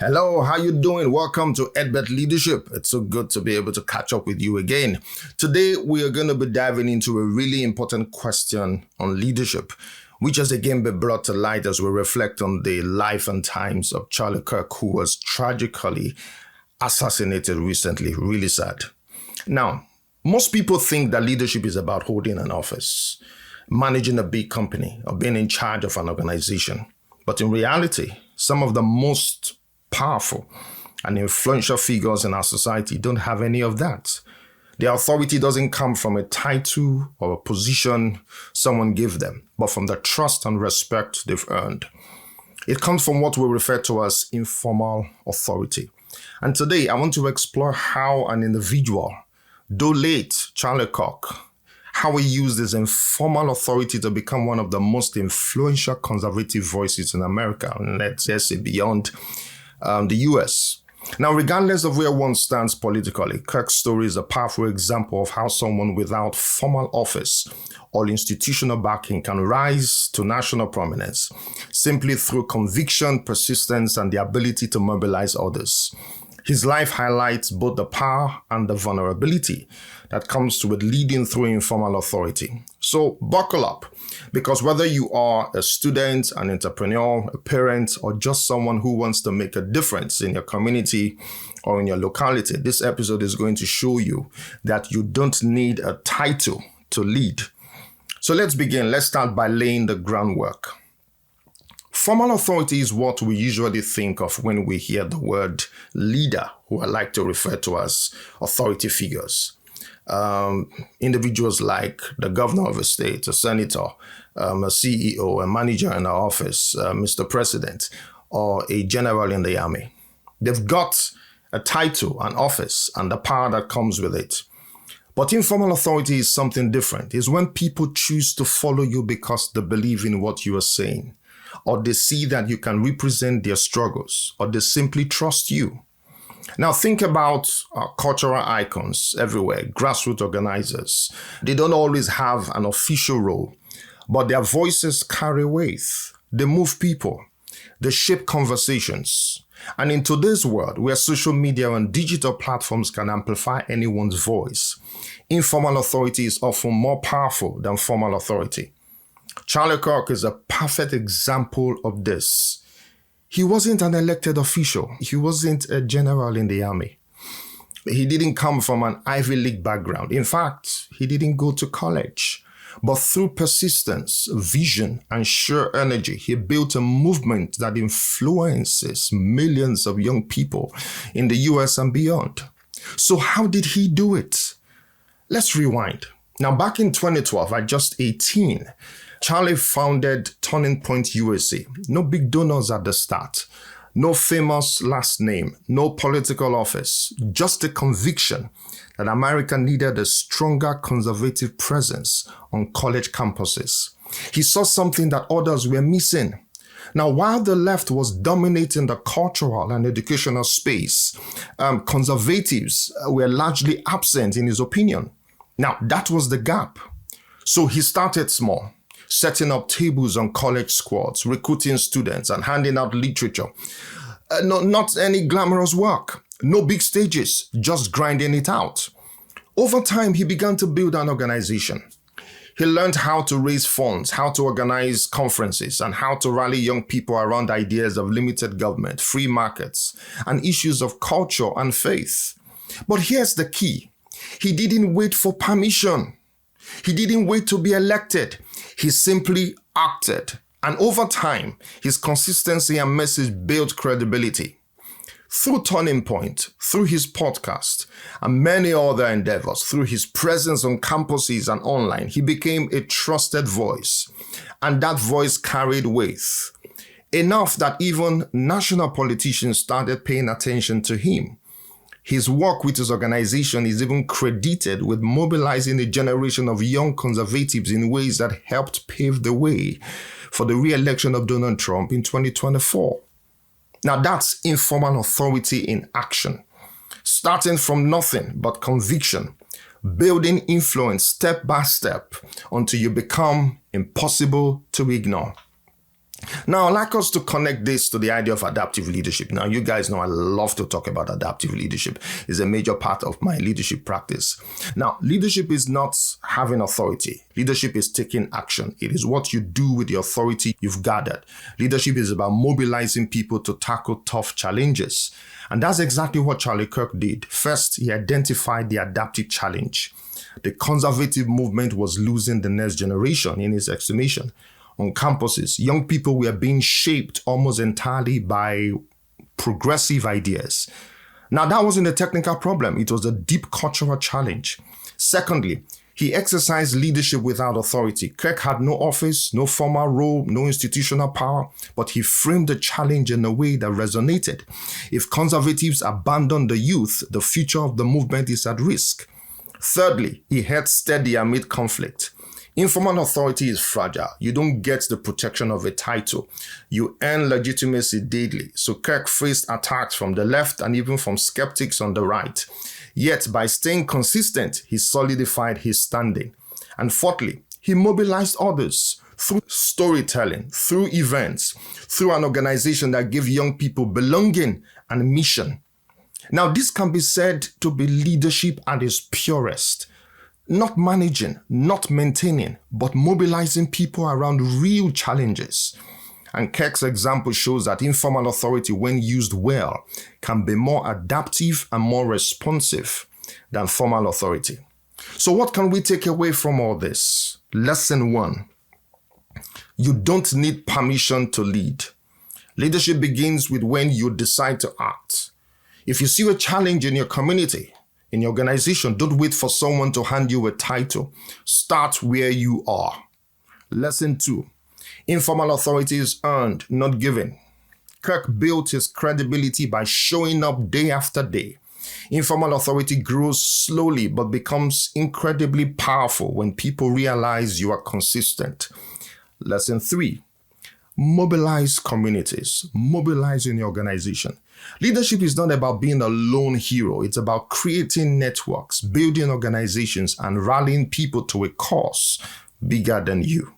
Hello, how you doing? Welcome to Edbert Leadership. It's so good to be able to catch up with you again. Today, we are going to be diving into a really important question on leadership, which has again been brought to light as we reflect on the life and times of Charlie Kirk, who was tragically assassinated recently. Really sad. Now, most people think that leadership is about holding an office, managing a big company, or being in charge of an organization. But in reality, some of the most powerful and influential figures in our society don't have any of that. Their authority doesn't come from a title or a position someone gave them, but from the trust and respect they've earned. It comes from what we refer to as informal authority. And today I want to explore how an individual, though late, Charlie Kirk, how he used his informal authority to become one of the most influential conservative voices in America, and let's say beyond the US. Now, regardless of where one stands politically, Kirk's story is a powerful example of how someone without formal office or institutional backing can rise to national prominence simply through conviction, persistence, and the ability to mobilize others. His life highlights both the power and the vulnerability that comes with leading through informal authority. So buckle up, because whether you are a student, an entrepreneur, a parent, or just someone who wants to make a difference in your community or in your locality, this episode is going to show you that you don't need a title to lead. So let's begin. Let's start by laying the groundwork. Formal authority is what we usually think of when we hear the word leader, who I like to refer to as authority figures. Individuals like the governor of a state, a senator, a CEO, a manager in our office, Mr. President, or a general in the army. They've got a title, an office, and the power that comes with it. But informal authority is something different. It's when people choose to follow you because they believe in what you are saying, or they see that you can represent their struggles, or they simply trust you. Now think about cultural icons everywhere, grassroots organizers. They don't always have an official role, but their voices carry weight. They move people. They shape conversations. And in today's world, where social media and digital platforms can amplify anyone's voice, informal authority is often more powerful than formal authority. Charlie Kirk is a perfect example of this. He wasn't an elected official. He wasn't a general in the army. He didn't come from an Ivy League background. In fact, he didn't go to college. But through persistence, vision, and sheer energy, he built a movement that influences millions of young people in the US and beyond. So how did he do it? Let's rewind. Now, back in 2012, at just 18, Charlie founded Turning Point USA. No big donors at the start, no famous last name, no political office, just the conviction that America needed a stronger conservative presence on college campuses. He saw something that others were missing. Now, while the left was dominating the cultural and educational space, conservatives were largely absent in his opinion. Now, that was the gap. So he started small, setting up tables on college squads, recruiting students, and handing out literature. Not any glamorous work, no big stages, just grinding it out. Over time, he began to build an organization. He learned how to raise funds, how to organize conferences, and how to rally young people around ideas of limited government, free markets, and issues of culture and faith. But here's the key. He didn't wait for permission. He didn't wait to be elected. He simply acted. And over time, his consistency and message built credibility. Through Turning Point, through his podcast, and many other endeavors, through his presence on campuses and online, he became a trusted voice. And that voice carried weight. Enough that even national politicians started paying attention to him. His work with his organization is even credited with mobilizing a generation of young conservatives in ways that helped pave the way for the re-election of Donald Trump in 2024. Now that's informal authority in action, starting from nothing but conviction, building influence step by step until you become impossible to ignore. Now, I'd like us to connect this to the idea of adaptive leadership. Now, you guys know I love to talk about adaptive leadership. It's a major part of my leadership practice. Now, leadership is not having authority. Leadership is taking action. It is what you do with the authority you've gathered. Leadership is about mobilizing people to tackle tough challenges. And that's exactly what Charlie Kirk did. First, he identified the adaptive challenge. The conservative movement was losing the next generation, in his estimation. On campuses, young people were being shaped almost entirely by progressive ideas. Now, that wasn't a technical problem. It was a deep cultural challenge. Secondly, he exercised leadership without authority. Kirk had no office, no formal role, no institutional power, but he framed the challenge in a way that resonated. If conservatives abandon the youth, the future of the movement is at risk. Thirdly, he held steady amid conflict. Informal authority is fragile. You don't get the protection of a title. You earn legitimacy daily. So Kirk faced attacks from the left and even from skeptics on the right. Yet by staying consistent, he solidified his standing. And fourthly, he mobilized others through storytelling, through events, through an organization that gave young people belonging and mission. Now, this can be said to be leadership at its purest. Not managing, not maintaining, but mobilizing people around real challenges. And Kirk's example shows that informal authority, when used well, can be more adaptive and more responsive than formal authority. So what can we take away from all this? Lesson 1. You don't need permission to lead. Leadership begins with when you decide to act. If you see a challenge in your community, in your organization, don't wait for someone to hand you a title. Start where you are. Lesson 2. Informal authority is earned, not given. Kirk built his credibility by showing up day after day. Informal authority grows slowly but becomes incredibly powerful when people realize you are consistent. Lesson 3. Mobilize communities. Mobilize in your organization. Leadership is not about being a lone hero. It's about creating networks, building organizations, and rallying people to a cause bigger than you.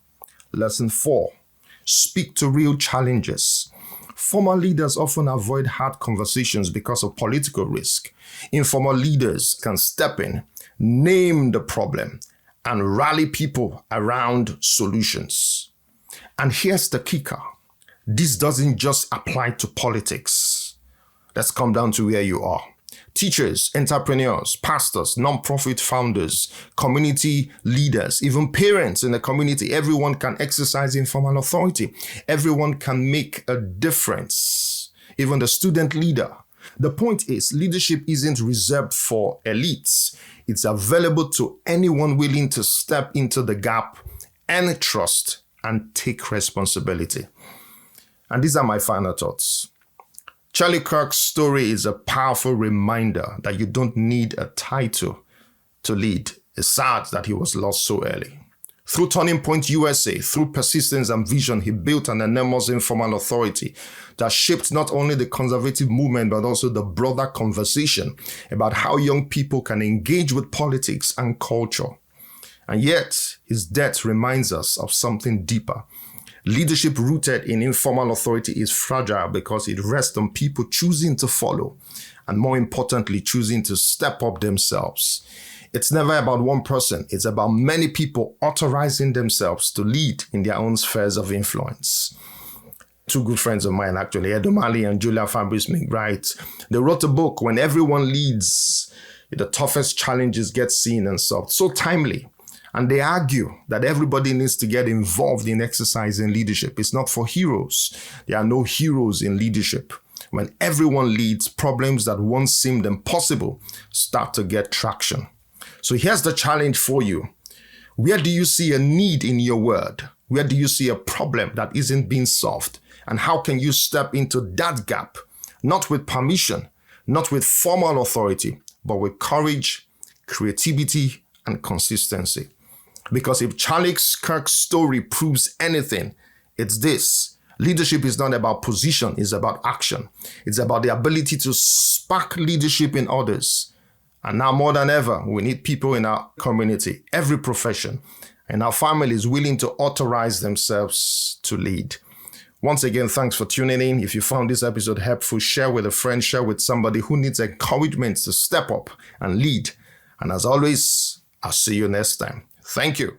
Lesson 4. Speak to real challenges. Formal leaders often avoid hard conversations because of political risk. Informal leaders can step in, name the problem, and rally people around solutions. And here's the kicker. This doesn't just apply to politics. Let's come down to where you are. Teachers, entrepreneurs, pastors, non-profit founders, community leaders, even parents in the community, everyone can exercise informal authority. Everyone can make a difference. Even the student leader. The point is, leadership isn't reserved for elites. It's available to anyone willing to step into the gap and trust and take responsibility. And these are my final thoughts. Charlie Kirk's story is a powerful reminder that you don't need a title to lead. It's sad that he was lost so early. Through Turning Point USA, through persistence and vision, he built an enormous informal authority that shaped not only the conservative movement, but also the broader conversation about how young people can engage with politics and culture. And yet, his death reminds us of something deeper. Leadership rooted in informal authority is fragile because it rests on people choosing to follow, and more importantly, choosing to step up themselves. It's never about one person. It's about many people authorizing themselves to lead in their own spheres of influence. Two good friends of mine, actually, Edbert and Julia Fabrice-McBride, they wrote a book, When Everyone Leads, the Toughest Challenges Get Seen and Solved. So timely. And they argue that everybody needs to get involved in exercising leadership. It's not for heroes. There are no heroes in leadership. When everyone leads, problems that once seemed impossible start to get traction. So here's the challenge for you. Where do you see a need in your word? Where do you see a problem that isn't being solved? And how can you step into that gap? Not with permission, not with formal authority, but with courage, creativity, and consistency. Because if Charlie Kirk's story proves anything, it's this. Leadership is not about position, it's about action. It's about the ability to spark leadership in others. And now more than ever, we need people in our community, every profession, and our families willing to authorize themselves to lead. Once again, thanks for tuning in. If you found this episode helpful, share with a friend, share with somebody who needs encouragement to step up and lead. And as always, I'll see you next time. Thank you.